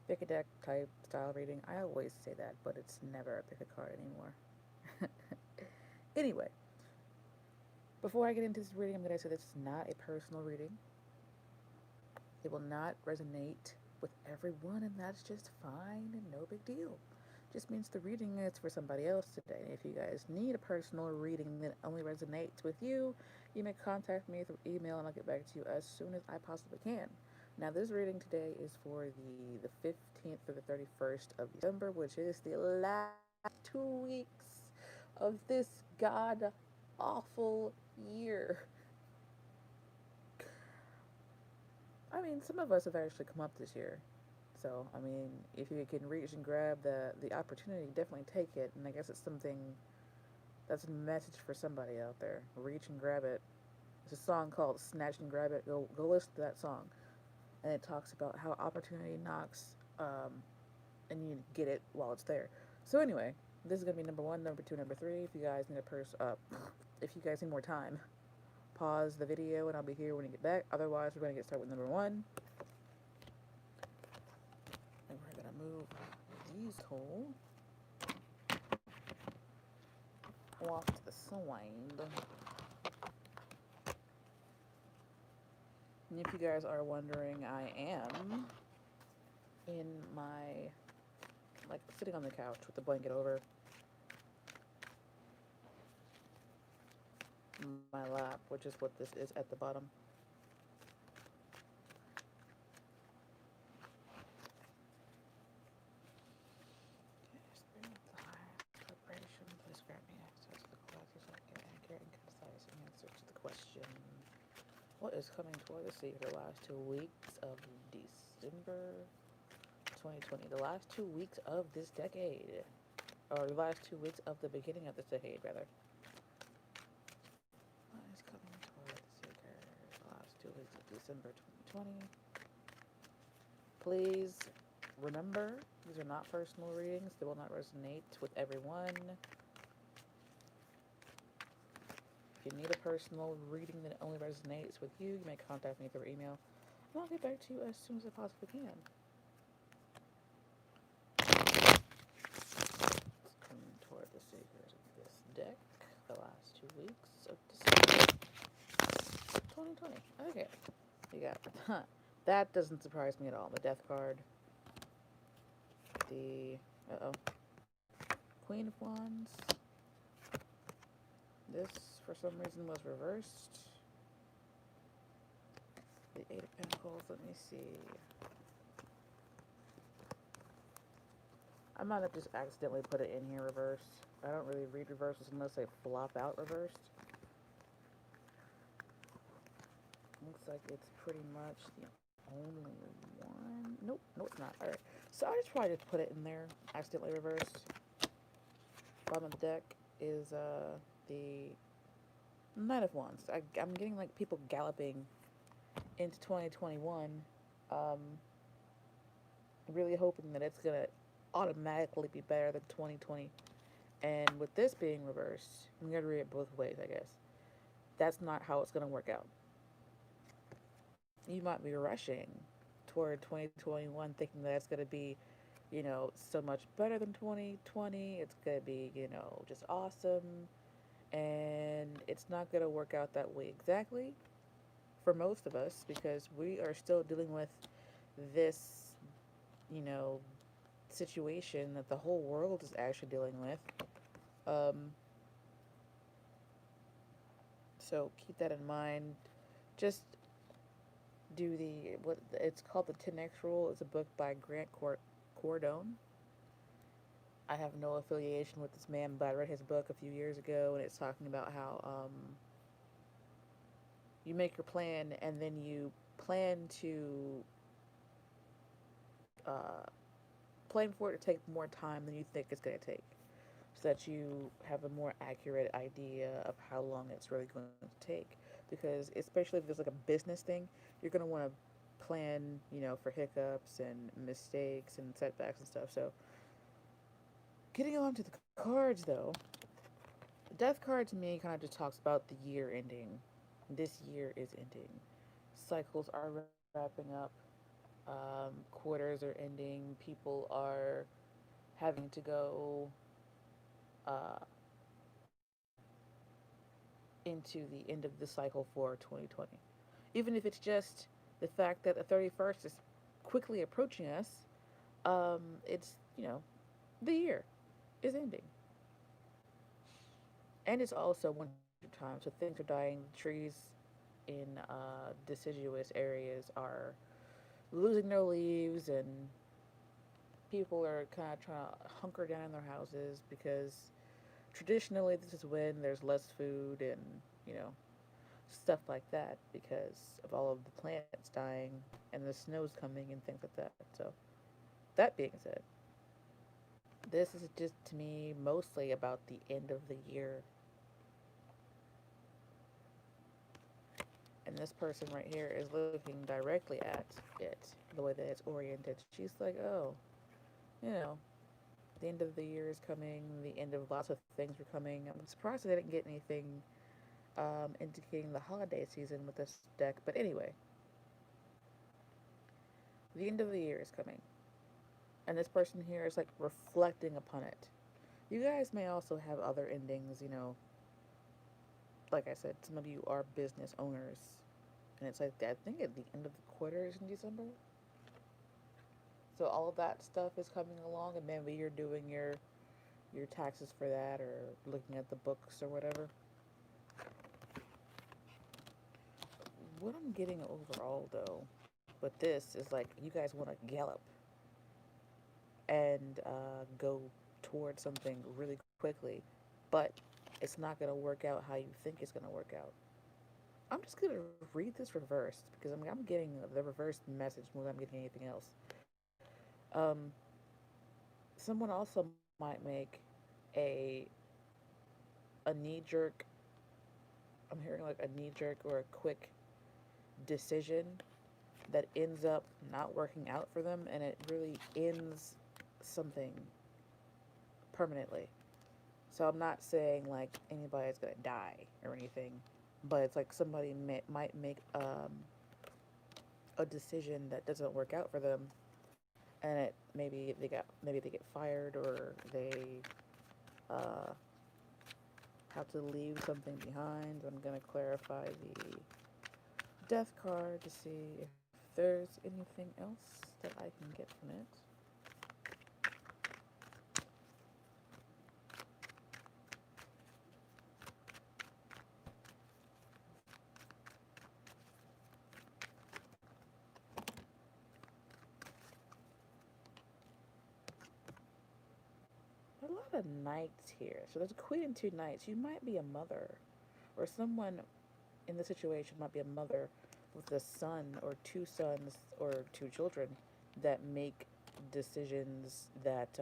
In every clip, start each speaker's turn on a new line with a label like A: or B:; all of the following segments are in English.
A: Pick a deck type style reading. I always say that, but it's never a pick a card anymore. Anyway, before I get into this reading, I'm going to say this is not a personal reading. It will not resonate with everyone, and that's just fine and no big deal. Just means the reading is for somebody else today. If you guys need a personal reading that only resonates with you, you may contact me through email and I'll get back to you as soon as I possibly can. Now, this reading today is for the 15th through the 31st of December, which is the last 2 weeks of this god awful year. I mean, some of us have actually come up this year. So, I mean, if you can reach and grab the opportunity, definitely take it. And I guess it's something that's a message for somebody out there. Reach and grab it. There's a song called Snatch and Grab It. Go listen to that song. And it talks about how opportunity knocks, and you get it while it's there. So anyway, this is gonna be number one, number two, number three. If you guys need if you guys need more time, pause the video and I'll be here when you get back. Otherwise, we're gonna get started with number one, and we're gonna move these two off to the side. And if you guys are wondering, I am in my, like, sitting on the couch with the blanket over my lap, which is what this is at the bottom. Preparation, please grant me access to the collectors so I can accurate and concise answer to the question. What is coming toward the sea for the last 2 weeks of December 2020? The last 2 weeks of this decade. Or the last 2 weeks of the beginning of this decade, rather. What is coming toward the seeker the last 2 weeks of December 2020? Please remember, these are not personal readings. They will not resonate with everyone. If you need a personal reading that only resonates with you, you may contact me through email, and I'll get back to you as soon as I possibly can. It's coming toward the seekers of this deck the last 2 weeks of December 2020. Okay, you got that doesn't surprise me at all. The Death card, the Queen of Wands. This, for some reason, was reversed. The Eight of Pentacles. Let me see. I might have just accidentally put it in here reversed. I don't really read reverses unless they flop out reversed. Looks like it's pretty much the only one. Nope, no it's not. Alright, so I just probably just put it in there, accidentally reversed. Bottom of the deck is the Knight of Wands. I'm getting like people galloping into 2021, um, really hoping that it's gonna automatically be better than 2020. And with this being reversed, I'm gonna read it both ways, I guess. That's not how it's gonna work out. You might be rushing toward 2021 thinking that it's gonna be, so much better than 2020. It's gonna be, just awesome. And it's not gonna work out that way exactly for most of us because we are still dealing with this, you know, situation that the whole world is actually dealing with. Um, so keep that in mind. Just do what it's called, the 10x rule. It's a book by Grant Cardone. I have no affiliation with this man, but I read his book a few years ago, and it's talking about how you make your plan and then you plan to uh, plan for it to take more time than you think it's going to take, so that you have a more accurate idea of how long it's really going to take. Because especially if there's like a business thing, you're going to want to plan, for hiccups and mistakes and setbacks and stuff. So getting on to the cards though, the death card to me kind of just talks about the year ending. This year is ending. Cycles are wrapping up. Quarters are ending. People are having to go uh, into the end of the cycle for 2020. Even if it's just the fact that the 31st is quickly approaching us, it's, the year is ending. And it's also winter time, so things are dying. Trees in deciduous areas are losing their leaves, and people are kind of trying to hunker down in their houses because traditionally this is when there's less food and, you know, stuff like that because of all of the plants dying and the snow's coming and things like that. So, that being said, this is just to me mostly about the end of the year. And this person right here is looking directly at it, the way that it's oriented. She's like, oh, you know, the end of the year is coming, the end of lots of things are coming. I'm surprised I didn't get anything indicating the holiday season with this deck. But anyway, the end of the year is coming. And this person here is like reflecting upon it. You guys may also have other endings, like I said, some of you are business owners. And it's like, I think at the end of the quarter is in December. So all of that stuff is coming along, and maybe you're doing your taxes for that, or looking at the books or whatever. What I'm getting overall though, with this is like you guys want to gallop and go towards something really quickly, but it's not going to work out how you think it's going to work out. I'm just going to read this reversed because I'm getting the reversed message more than I'm getting anything else. Um, Someone also might make a a knee jerk. I'm hearing like a knee jerk or a quick decision that ends up not working out for them, and it really ends something permanently. So I'm not saying like anybody's gonna die or anything, but it's like somebody might make a decision that doesn't work out for them, and it maybe they get fired, or they uh, have to leave something behind. I'm gonna clarify the death card to see if there's anything else that I can get from it. A lot of knights here. So there's a queen and two knights. You might be a mother, or someone in the situation might be a mother with a son or two sons or two children that make decisions that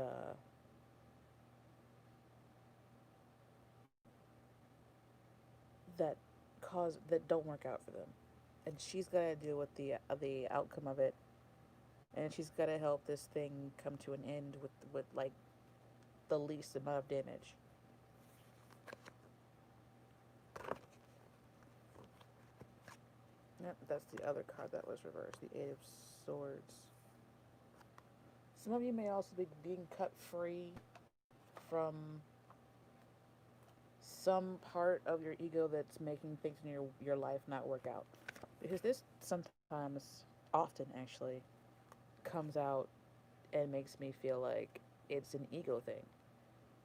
A: that don't work out for them, and she's got to deal with the outcome of it, and she's got to help this thing come to an end with like the least amount of damage. Yep, that's the other card that was reversed, the Eight of Swords. Some of you may also be being cut free from some part of your ego that's making things in your life not work out. Because this sometimes, often actually, comes out and makes me feel like it's an ego thing.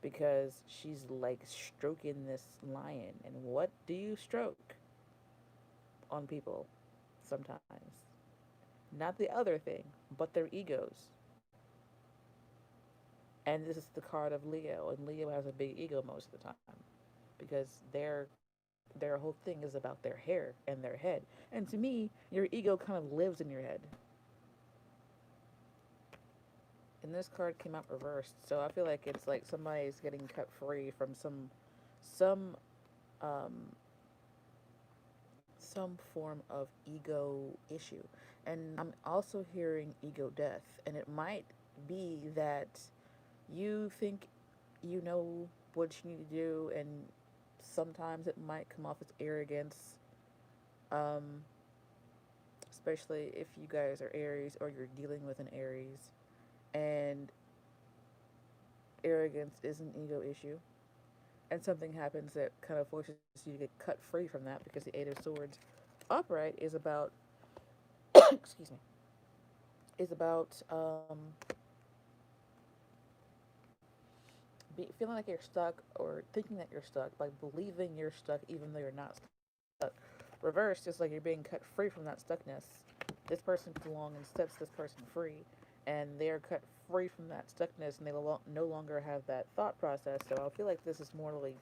A: Because she's like stroking this lion. And what do you stroke on people sometimes? Not the other thing, but their egos. And this is the card of Leo, and Leo has a big ego most of the time because their whole thing is about their hair and their head. And to me, your ego kind of lives in your head. And this card came out reversed, so I feel like it's like somebody's getting cut free from some um some form of ego issue. And I'm also hearing ego death, and it might be that you think you know what you need to do, and sometimes it might come off as arrogance, um, especially if you guys are Aries or you're dealing with an Aries, and arrogance is an ego issue, and something happens that kind of forces you to get cut free from that because the Eight of Swords upright is about, excuse me, is about feeling like you're stuck or thinking that you're stuck, like believing you're stuck even though you're not stuck. Reversed is like you're being cut free from that stuckness. This person comes along and sets this person free, and they're cut free from that stuckness, and they no longer have that thought process. So I feel like this is more like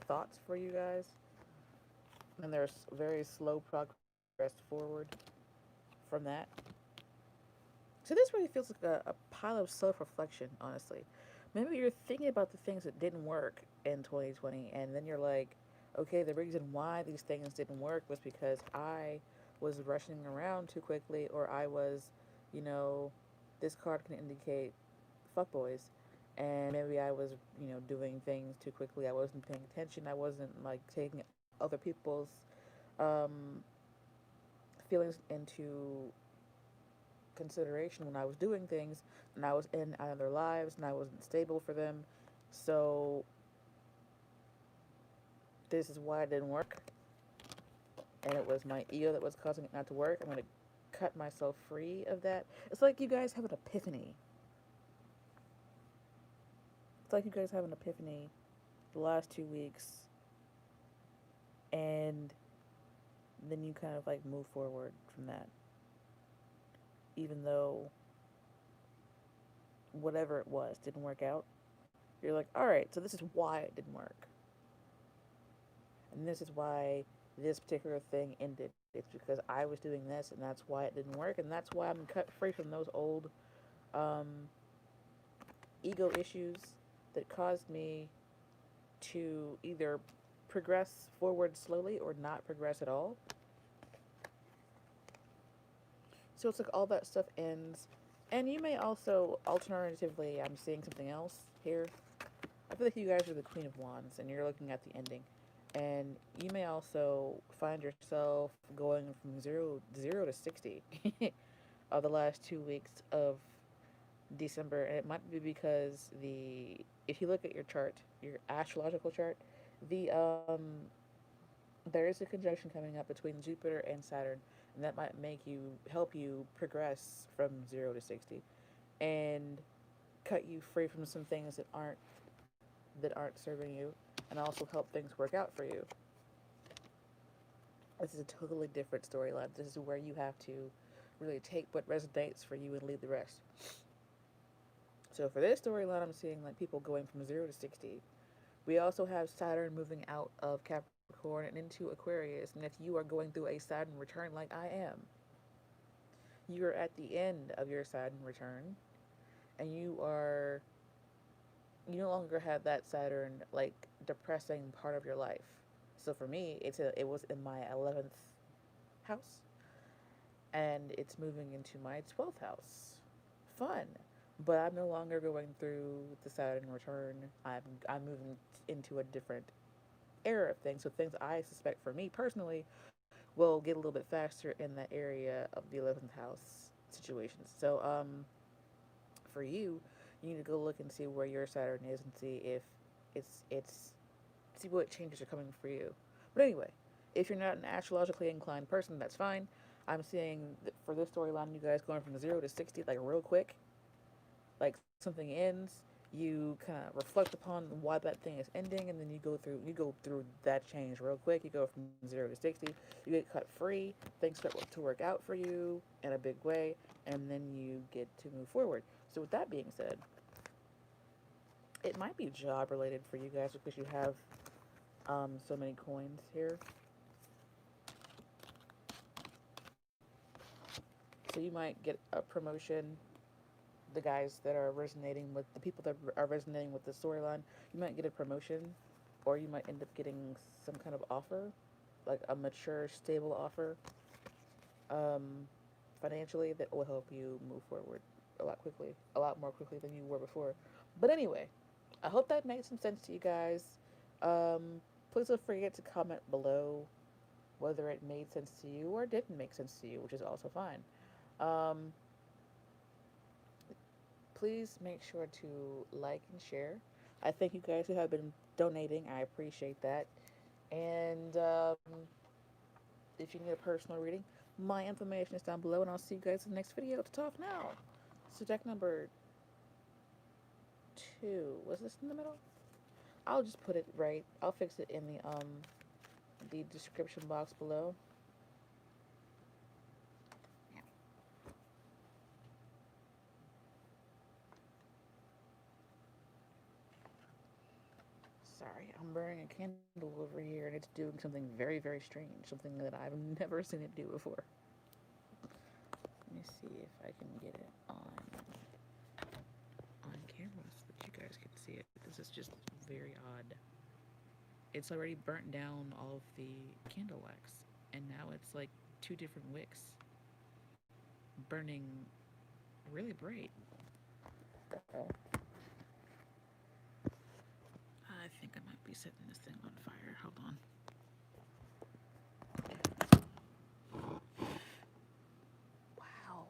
A: thoughts for you guys, and there's very slow progress forward from that. So this really feels like a pile of self-reflection, honestly. Maybe you're thinking about the things that didn't work in 2020, and then you're like, okay, the reason why these things didn't work was because I was rushing around too quickly, or I was, you know, this card can indicate fuckboys, and maybe I was, doing things too quickly. I wasn't paying attention. I wasn't like taking other people's um, feelings into consideration when I was doing things, and I was in and out of their lives, and I wasn't stable for them. So this is why it didn't work, and it was my ego that was causing it not to work. I'm gonna cut myself free of that. It's like you guys have an epiphany. It's like you guys have an epiphany the last 2 weeks, and then you kind of like move forward from that, even though whatever it was didn't work out. You're like, all right, so this is why it didn't work, and this is why this particular thing ended. It's because I was doing this, and that's why it didn't work, and that's why I'm cut free from those old um, ego issues that caused me to either progress forward slowly or not progress at all. So it's like all that stuff ends. And you may also, alternatively, I'm seeing something else here. I feel like you guys are the Queen of Wands and you're looking at the ending. And you may also find yourself going from zero to 60 of the last 2 weeks of December. And it might be because if you look at your chart, your astrological chart, the there is a conjunction coming up between Jupiter and Saturn, and that might help you progress from 0 to 60, and cut you free from some things that aren't serving you, and also help things work out for you. This is a totally different storyline. This is where you have to really take what resonates for you and leave the rest. So for this storyline, I'm seeing like people going from 0 to 60. We also have Saturn moving out of Capricorn and into Aquarius. And if you are going through a Saturn return like I am, you are at the end of your Saturn return, and you no longer have that Saturn like depressing part of your life. So for me, it was in my 11th house, and it's moving into my 12th house. Fun. But I'm no longer going through the Saturn return. I'm moving into a different era of things. So things I suspect for me personally will get a little bit faster in that area of the 11th house situations. So for you, you need to go look and see where your Saturn is and see if it's see what changes are coming for you. But anyway, if you're not an astrologically inclined person, that's fine. I'm seeing that for this storyline, you guys going from 0 to 60 like real quick. Like something ends, you kind of reflect upon why that thing is ending, and then you go through that change real quick. You go from 0 to 60, you get cut free, things start to work out for you in a big way, and then you get to move forward. So with that being said, it might be job related for you guys because you have so many coins here. So you might get a promotion. The guys that are resonating with the people that are resonating with the storyline, you might get a promotion, or you might end up getting some kind of offer, like a mature, stable offer, um, financially that will help you move forward a lot more quickly than you were before. But anyway, I hope that made some sense to you guys. Please don't forget to comment below whether it made sense to you or didn't make sense to you, which is also fine. Um, please make sure to like and share. I thank you guys who have been donating. I appreciate that. And if you need a personal reading, my information is down below, and I'll see you guys in the next video. To talk now. So deck number 2. Was this in the middle? I'll just put it right. I'll fix it in the description box below. Sorry, I'm burning a candle over here and it's doing something very, very strange. Something that I've never seen it do before. Let me see if I can get it on camera so that you guys can see it. This is just very odd. It's already burnt down all of the candle wax, and now it's like 2 different wicks burning really bright. I think I might be setting this thing on fire. Hold on. Wow.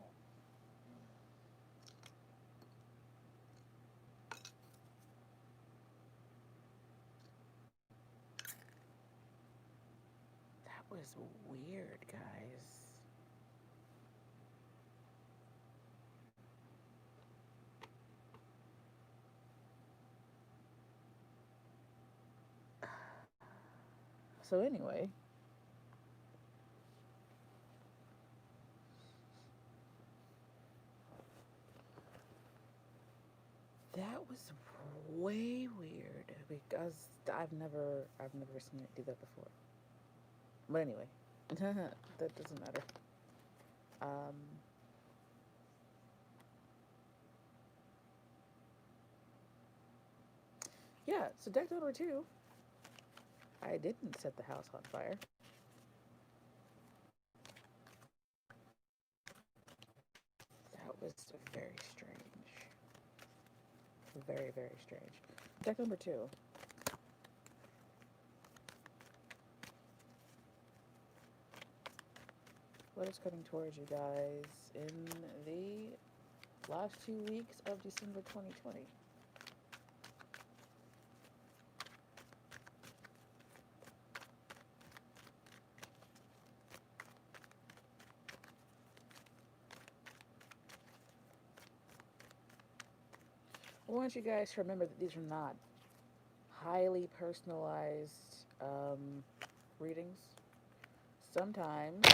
A: That was weird, guys. So anyway, that was way weird because I've never seen it do that before. But anyway, that doesn't matter. Um, yeah. So deck number 2, I didn't set the house on fire. That was very strange. Very, very strange. Deck number 2. What is coming towards you guys in the last 2 weeks of December 2020? I want you guys to remember that these are not highly personalized readings. Sometimes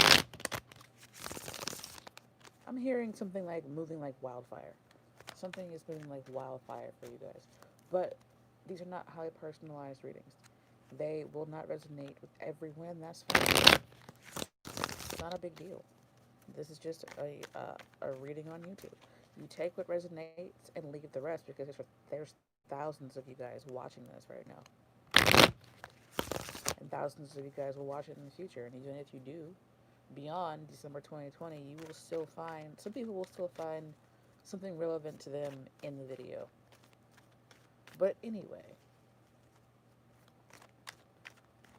A: I'm hearing something like moving like wildfire. Something is moving like wildfire for you guys. But these are not highly personalized readings. They will not resonate with everyone. That's fine. It's not a big deal. This is just a reading on YouTube. You take what resonates and leave the rest because there's thousands of you guys watching this right now. And thousands of you guys will watch it in the future. And even if you do, beyond December 2020, you will still find, some people will still find something relevant to them in the video. But anyway,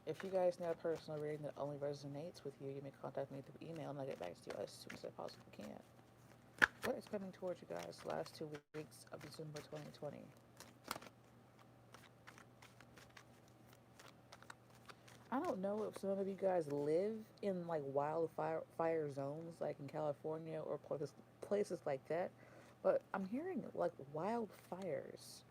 A: if you guys need a personal reading that only resonates with you, you may contact me through email and I'll get back to you as soon as I possibly can. What is coming towards you guys the last 2 weeks of December 2020? I don't know if some of you guys live in like wildfire zones, like in California or places like that, but I'm hearing like wildfires.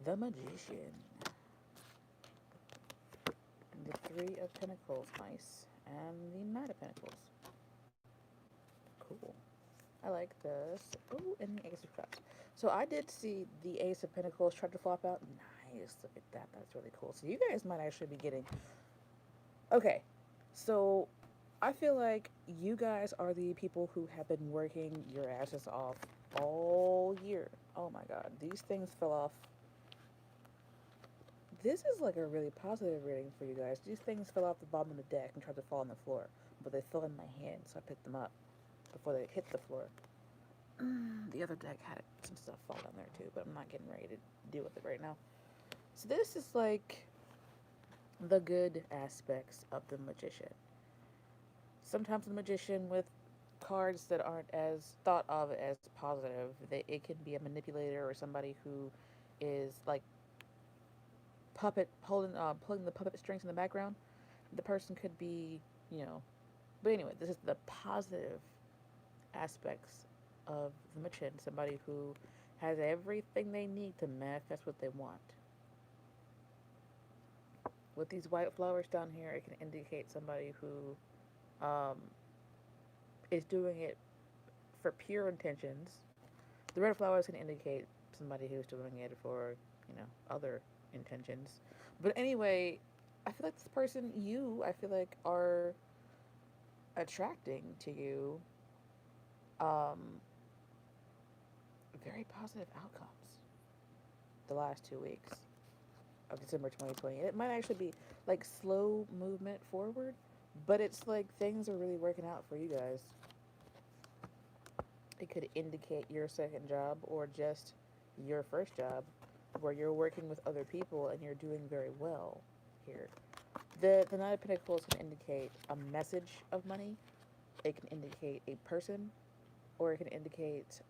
A: The Magician. The Three of Pentacles, nice. And the Knight of Pentacles. Cool. I like this. Oh, and the Ace of Cups. So I did see the Ace of Pentacles try to flop out. Nice. Look at that. That's really cool. So you guys might actually be getting... Okay. So I feel like you guys are the people who have been working your asses off all year. Oh my god, these things fell off. This is like a really positive reading for you guys. These things fell off the bottom of the deck and tried to fall on the floor, but they fell in my hand, so I picked them up before they hit the floor. The other deck had some stuff fall down there too, but I'm not getting ready to deal with it right now. So this is like the good aspects of the magician. Sometimes the magician with cards that aren't as thought of as positive, it can be a manipulator or somebody who is like puppet holding pulling the puppet strings in the background. The person could be, you know, but anyway, this is the positive aspects of the magician, somebody who has everything they need to manifest what they want. With these white flowers down here, it can indicate somebody who is doing it for pure intentions. The red flowers can indicate somebody who's doing it for, other intentions. But anyway, I feel like this person, I feel like are attracting to you um, very positive outcomes the last 2 weeks of December 2020. It might actually be like slow movement forward, but it's like things are really working out for you guys. It could indicate your second job or just your first job where you're working with other people and you're doing very well here. The Knight of Pentacles can indicate a message of money. It can indicate a person, or it can indicate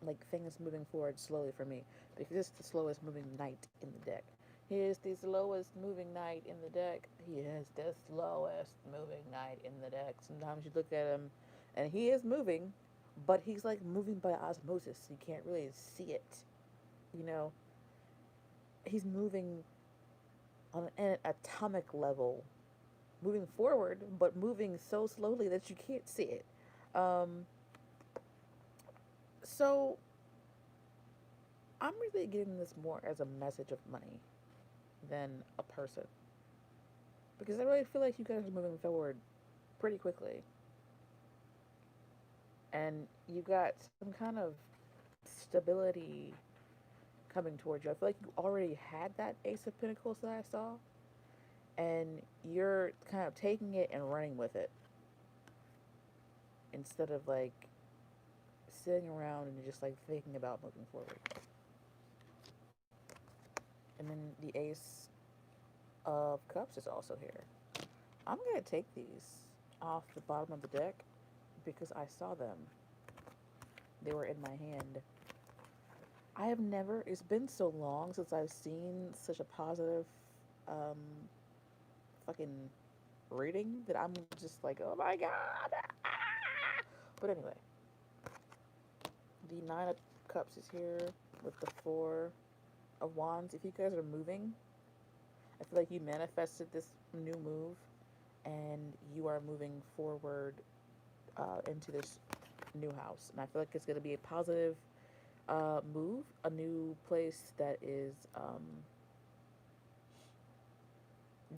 A: like things moving forward slowly for me because it's the slowest moving knight in the deck. He is the slowest moving knight in the deck. He is the slowest moving knight in the deck. Sometimes you look at him and he is moving, but he's like moving by osmosis. You can't really see it. You know, he's moving on an atomic level, moving forward, but moving so slowly that you can't see it. Um, so I'm really getting this more as a message of money than a person because I really feel like you guys are moving forward pretty quickly, and you got some kind of stability coming towards you. I feel like you already had that Ace of Pentacles that I saw, and you're kind of taking it and running with it instead of like sitting around and just like thinking about moving forward. And then the Ace of Cups is also here. I'm going to take these off the bottom of the deck because I saw them. They were in my hand. I have never, it's been so long since I've seen such a positive um, fucking reading that I'm just like, oh my god. But anyway, the Nine of Cups is here with the Four of Wands. If you guys are moving, I feel like you manifested this new move and you are moving forward into this new house. And I feel like it's going to be a positive move, a new place that is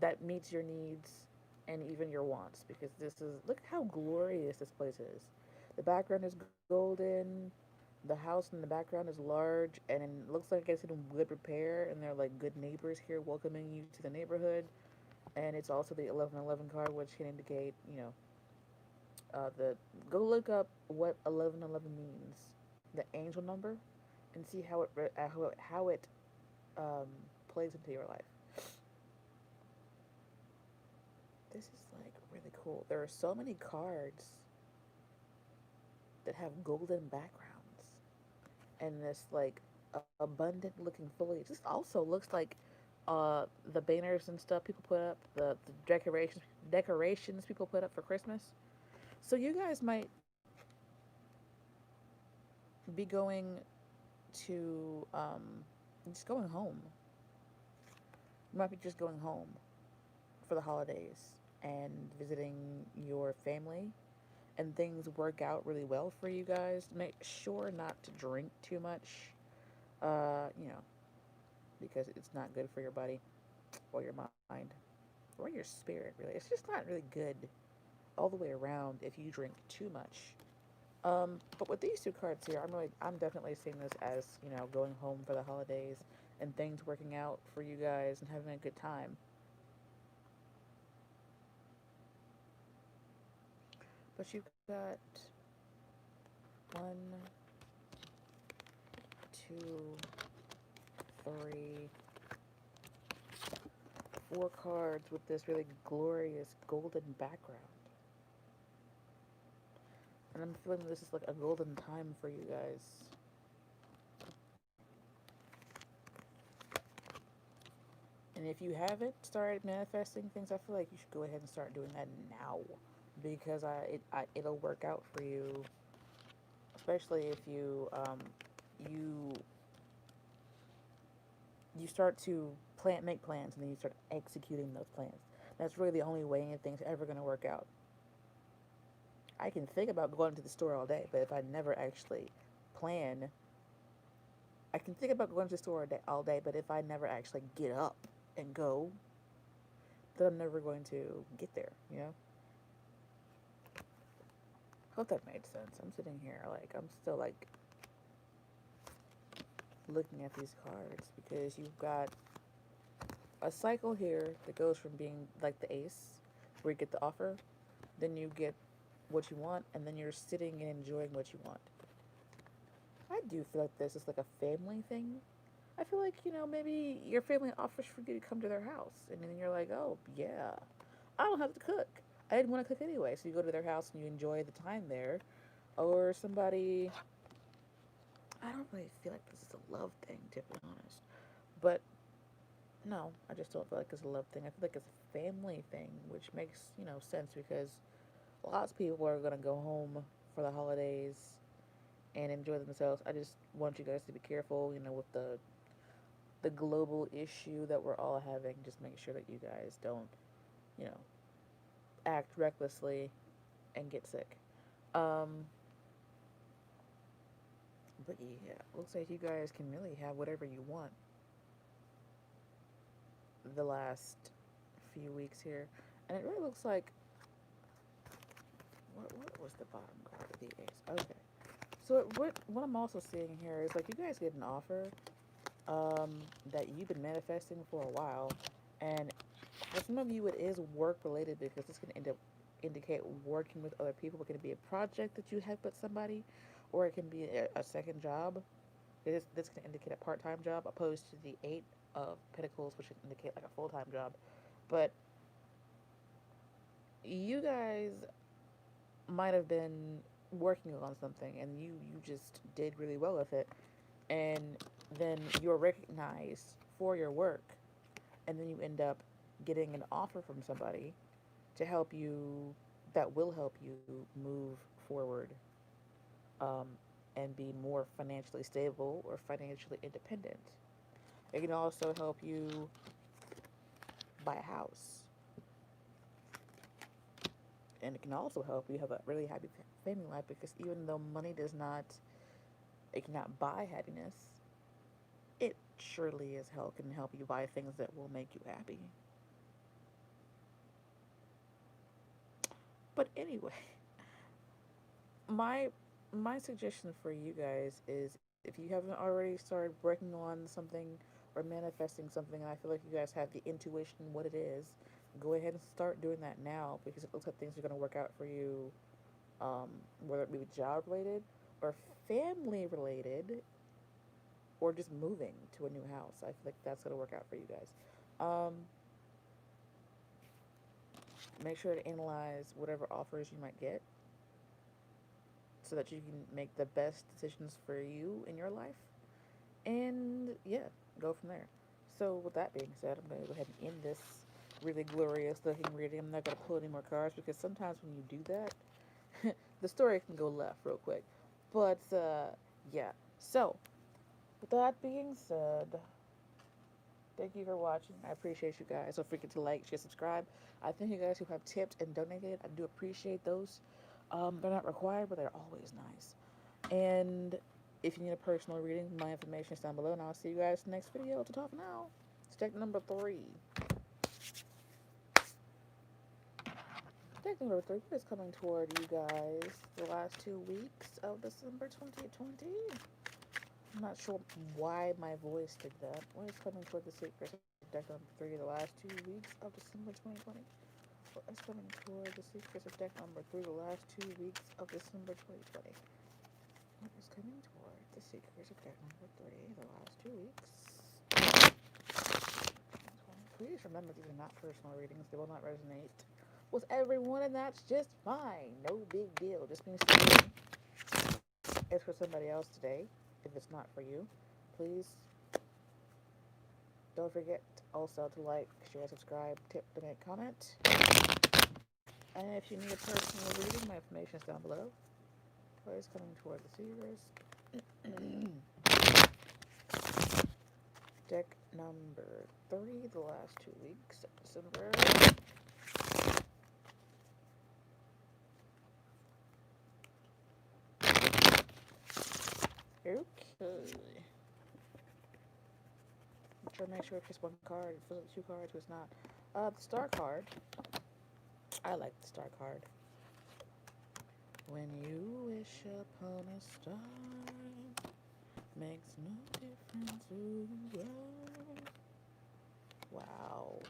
A: that meets your needs and even your wants. Because this is, look how glorious this place is. The background is golden. The house in the background is large and it looks like it's in good repair. And they're like good neighbors here welcoming you to the neighborhood. And it's also the 1111 card, which can indicate, the go look up what 1111 means, the angel number, and see how it um, plays into your life. This is like really cool. There are so many cards that have golden backgrounds and this like abundant looking foliage. This also looks like the banners and stuff people put up, the decorations people put up for Christmas. So you guys might be going to just going home. You might be just going home for the holidays and visiting your family, and things work out really well for you guys. Make sure not to drink too much, you know, because it's not good for your body or your mind or your spirit, really. It's just not really good all the way around if you drink too much. But with these two cards here, I'm definitely seeing this as, going home for the holidays and things working out for you guys and having a good time. But you've got one, two, three, four cards with this really glorious golden background. And I'm feeling this is like a golden time for you guys. And if you haven't started manifesting things, I feel like you should go ahead and start doing that now, because it'll work out for you, especially if you you start to make plans, and then you start executing those plans. That's really the only way anything's ever going to work out. I can think about going to the store all day, but if I never actually plan, I can think about going to the store all day, but if I never actually get up and go, then I'm never going to get there, Hope that made sense. I'm sitting here, I'm still, looking at these cards, because you've got a cycle here that goes from being like the ace, where you get the offer, then you get what you want, and then you're sitting and enjoying what you want. I do feel like this is like a family thing. I feel like, maybe your family offers for you to come to their house, and then you're like, oh, yeah, I don't have to cook. I didn't want to cook anyway, so you go to their house and you enjoy the time there. Or somebody, I don't really feel like this is a love thing, to be honest. But no, I just don't feel like it's a love thing. I feel like it's a family thing, which makes, sense, because lots of people are going to go home for the holidays and enjoy themselves. I just want you guys to be careful, with the global issue that we're all having. Just make sure that you guys don't, act recklessly and get sick. But yeah, looks like you guys can really have whatever you want the last few weeks here. And it really looks like, what was the bottom card of the ace? Okay. So what I'm also seeing here is, like, you guys get an offer that you've been manifesting for a while, and for some of you it is work related, because it's going to indicate working with other people. It can be a project that you have with somebody, or it can be a second job. This can indicate a part-time job, opposed to the Eight of Pentacles, which would indicate like a full-time job. But you guys might have been working on something, and you just did really well with it, and then you're recognized for your work, and then you end up getting an offer from somebody to help you, that will help you move forward, um, and be more financially stable or financially independent. It can also help you buy a house, and it can also help you have a really happy family life, because even though money it cannot buy happiness, it surely as hell can help you buy things that will make you happy. But anyway, my my suggestion for you guys is, if you haven't already started working on something or manifesting something, and I feel like you guys have the intuition what it is, go ahead and start doing that now, because it looks like things are going to work out for you, whether it be job related or family related, or just moving to a new house. I feel like that's going to work out for you guys. Um, Make sure to analyze whatever offers you might get, so that you can make the best decisions for you in your life. And yeah, go from there. So with that being said, I'm going to go ahead and end this really glorious looking reading. I'm not going to pull any more cards, because sometimes when you do that, the story can go left real quick. But yeah. So with that being said, thank you for watching. I appreciate you guys. Don't forget to like, share, subscribe. I thank you guys who have tipped and donated. I do appreciate those. They're not required, but they're always nice. And if you need a personal reading, my information is down below, and I'll see you guys in the next video. To talk now, it's deck number 3. Deck number 3 is coming toward you guys the last 2 weeks of December 2020. I'm not sure why my voice did that. What is coming toward the secrets of deck number 3 the last 2 weeks of December 2020? What is coming toward the secrets of deck number 3 the last 2 weeks of December 2020? What is coming toward the secrets of deck number 3 the last 2 weeks? Please remember these are not personal readings. They will not resonate with everyone, and that's just fine. No big deal. Just means it's for somebody else today. If it's not for you, please don't forget also to like, share, subscribe, tip, donate, comment. And if you need a personal reading, my information is down below. What is coming toward the seers? Deck number 3, the last 2 weeks of December. Okay. I'm trying to make sure it's just one card. It feels like 2 cards, but it's not. The star card. I like the star card. When you wish upon a star, makes no difference who you are. Wow.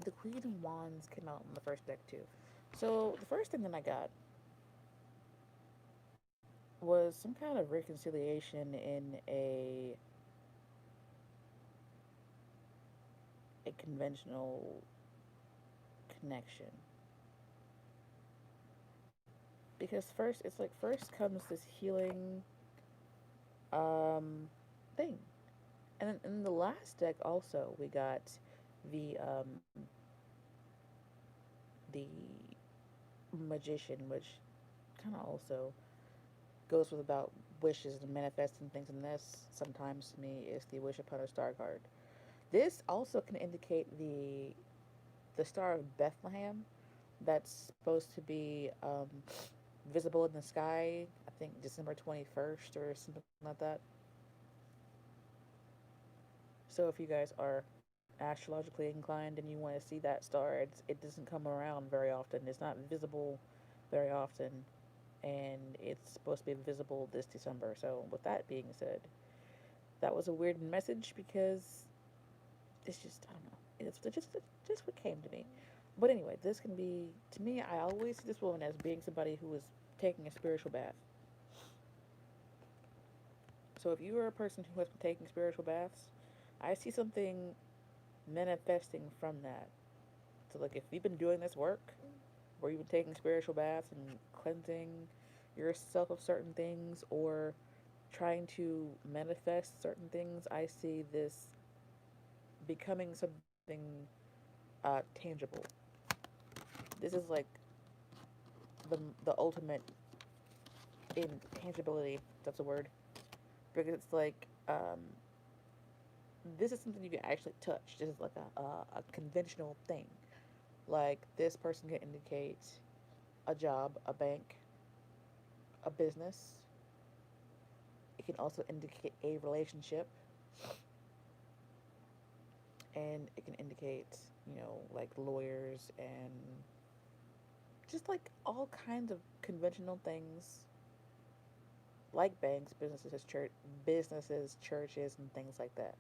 A: The Queen of Wands came out in the first deck too. So the first thing that I got was some kind of reconciliation in a conventional connection. Because first, it's like first comes this healing thing, and then in the last deck also we got the magician, which kind of also goes with about wishes and manifesting things, and this sometimes to me is the wish upon a star card. This also can indicate the Star of Bethlehem that's supposed to be visible in the sky, I think December 21st or something like that. So if you guys are astrologically inclined and you want to see that star, it doesn't come around very often. It's not visible very often, and it's supposed to be visible this December. So with that being said, that was a weird message because it's just, I don't know. It's just what came to me. But anyway, this can be, to me, I always see this woman as being somebody who is taking a spiritual bath. So if you are a person who has been taking spiritual baths, I see something manifesting from that. So like if you've been doing this work, where you've been taking spiritual baths and cleansing yourself of certain things or trying to manifest certain things, I see this becoming something tangible. This is like the ultimate intangibility. That's a word, because it's like this is something you can actually touch. This is like a conventional thing. Like this person can indicate a job, a bank, a business. It can also indicate a relationship, and it can indicate, like lawyers and just like all kinds of conventional things, like banks, businesses, churches, and things like that.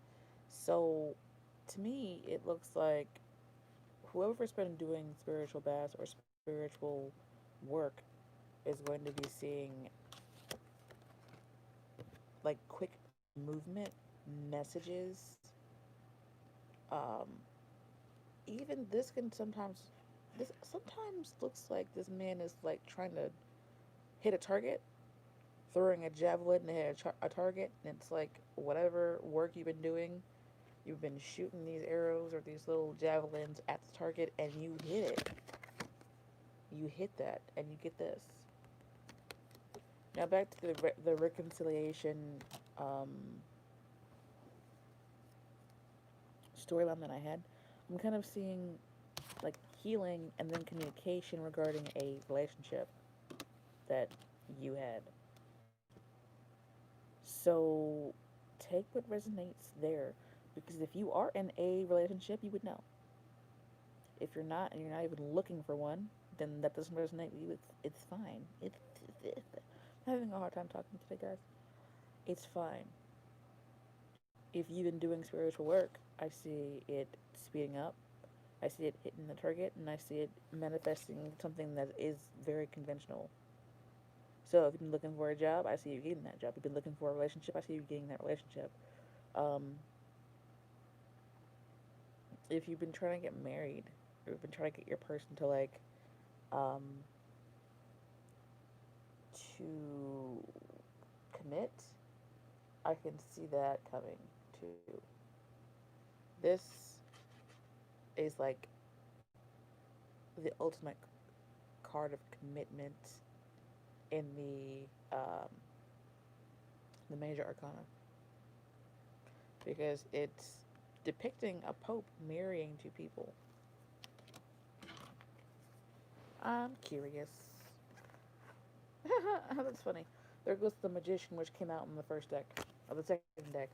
A: So, to me, it looks like whoever's been doing spiritual baths or spiritual work is going to be seeing like quick movement messages. Um, Even this sometimes looks like this man is like trying to hit a target, throwing a javelin to hit a target, and it's like whatever work you've been doing, you've been shooting these arrows or these little javelins at the target, and you hit it. You hit that, and you get this. Now back to the reconciliation um, storyline that I had. I'm kind of seeing like healing and then communication regarding a relationship that you had. So take what resonates there, because if you are in a relationship, you would know. If you're not and you're not even looking for one, then that doesn't resonate with you. It's fine. I'm having a hard time talking today, guys. It's fine. If you've been doing spiritual work, I see it speeding up. I see it hitting the target, and I see it manifesting something that is very conventional. So if you've been looking for a job, I see you getting that job. If you've been looking for a relationship, I see you getting that relationship. Um, if you've been trying to get married, or you've been trying to get your person to um, to commit, I can see that coming too. This is like the ultimate card of commitment in the major arcana because it's depicting a pope marrying two people. I'm curious. That's funny. There goes the magician, which came out in the first deck, or the second deck.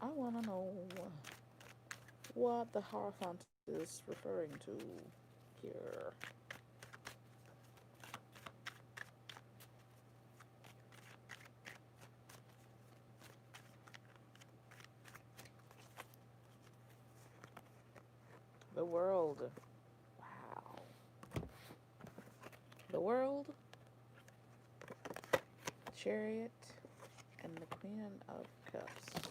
A: I want to know what the Hierophant is referring to here. The world. Wow. The world, Chariot, and the Queen of Cups.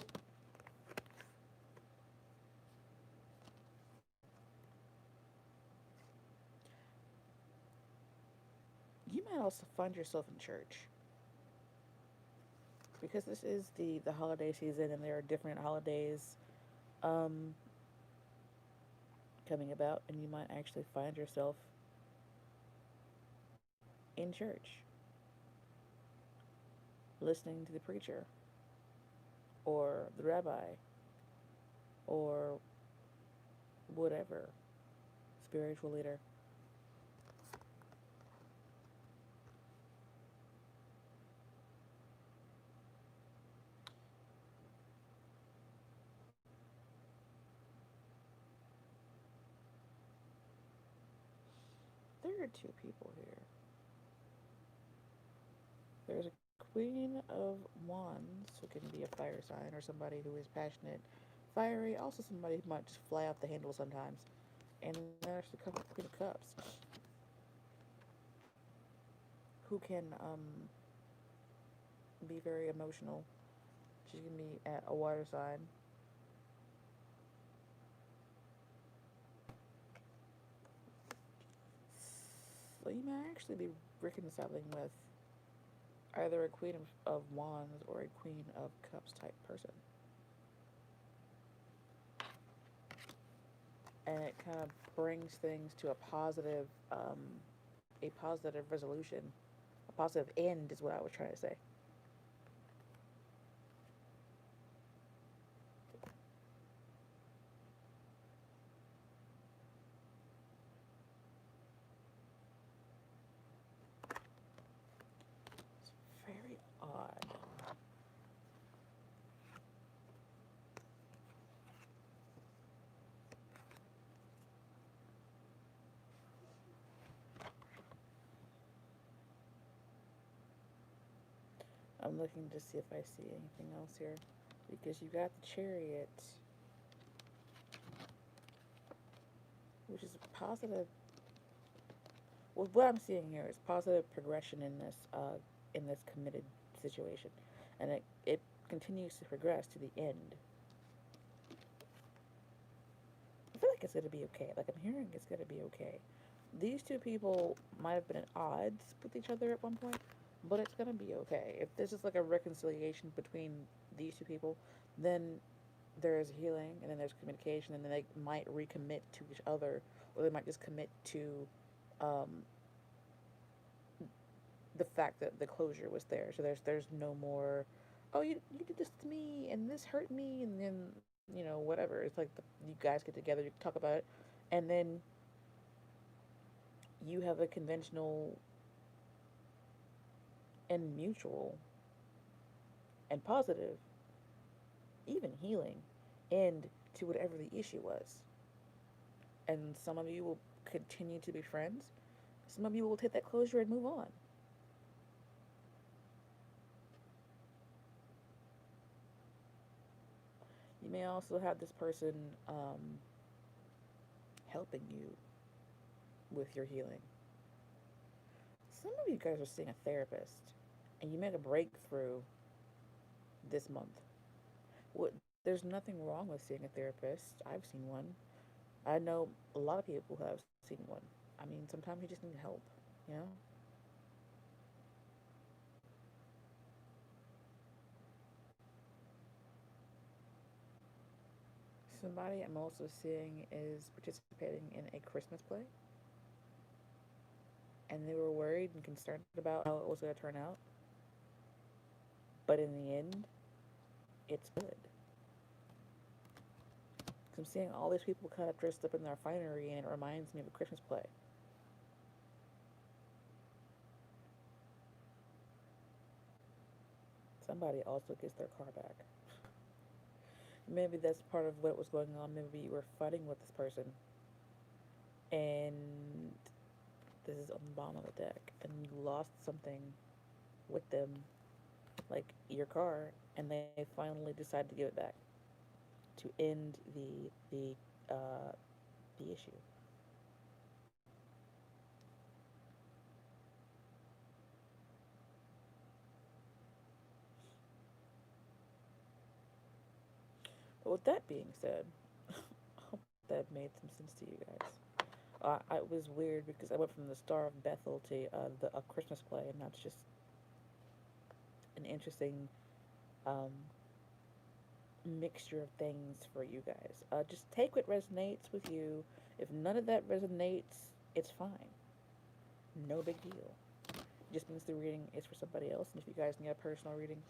A: You might also find yourself in church because this is the holiday season, and there are different holidays um, coming about, and you might actually find yourself in church listening to the preacher or the rabbi or whatever spiritual leader. There are two people here. There's a Queen of Wands, who can be a fire sign or somebody who is passionate, fiery, also somebody who might just fly off the handle sometimes. And then there's the Queen of Cups, who can be very emotional. She can be at a water sign. So you may actually be reconciling with either a Queen of Wands or a Queen of Cups type person. And it kind of brings things to a positive resolution, a positive end is what I was trying to say. It's very odd. I'm looking to see if I see anything else here. Because you got the Chariot, which is positive. Well, what I'm seeing here is positive progression in this committed situation, and it continues to progress to the end. I feel like it's gonna be okay. Like I'm hearing it's gonna be okay. These two people might have been at odds with each other at one point, but it's gonna be okay. If this is like a reconciliation between these two people, then there is healing, and then there's communication, and then they might recommit to each other, or they might just commit to um, the fact that the closure was there. So there's no more, oh you did this to me and this hurt me, and then whatever. It's like you guys get together, you talk about it, and then you have a conventional and mutual and positive, even healing end to whatever the issue was. And some of you will continue to be friends. Some of you will take that closure and move on. You may also have this person helping you with your healing. Some of you guys are seeing a therapist, and you make a breakthrough this month. What? There's nothing wrong with seeing a therapist. I've seen one. I know a lot of people who have seen one. I mean, sometimes you just need help, you know? Somebody I'm also seeing is participating in a Christmas play, and they were worried and concerned about how it was going to turn out. But in the end, it's good. Because I'm seeing all these people kind of dressed up in their finery, and it reminds me of a Christmas play. Somebody also gets their car back. Maybe that's part of what was going on. Maybe you were fighting with this person, and this is on the bottom of the deck, and you lost something with them, like your car, and they finally decided to give it back to end the issue. But with that being said, I hope that made some sense to you guys. It was weird because I went from the Star of Bethel to the a Christmas play, and that's just an interesting um, mixture of things for you guys. Just take what resonates with you. If none of that resonates, it's fine. No big deal. It just means the reading is for somebody else. And if you guys need a personal reading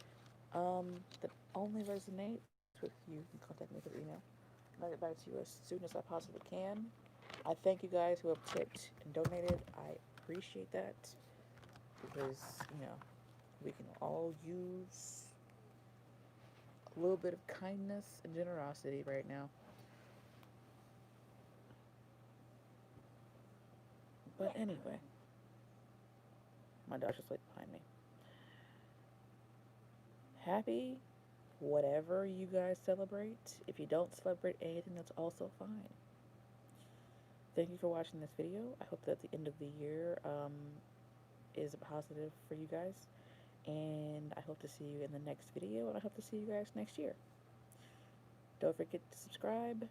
A: that only resonates with you, you can contact me through email. I'll get back to you as soon as I possibly can. I thank you guys who have tipped and donated. I appreciate that because, you know, we can all use a little bit of kindness and generosity right now. But anyway, my dog's just like behind me. Happy whatever you guys celebrate. If you don't celebrate anything, that's also fine. Thank you for watching this video. I hope that the end of the year is positive for you guys. And I hope to see you in the next video, and I hope to see you guys next year. Don't forget to subscribe,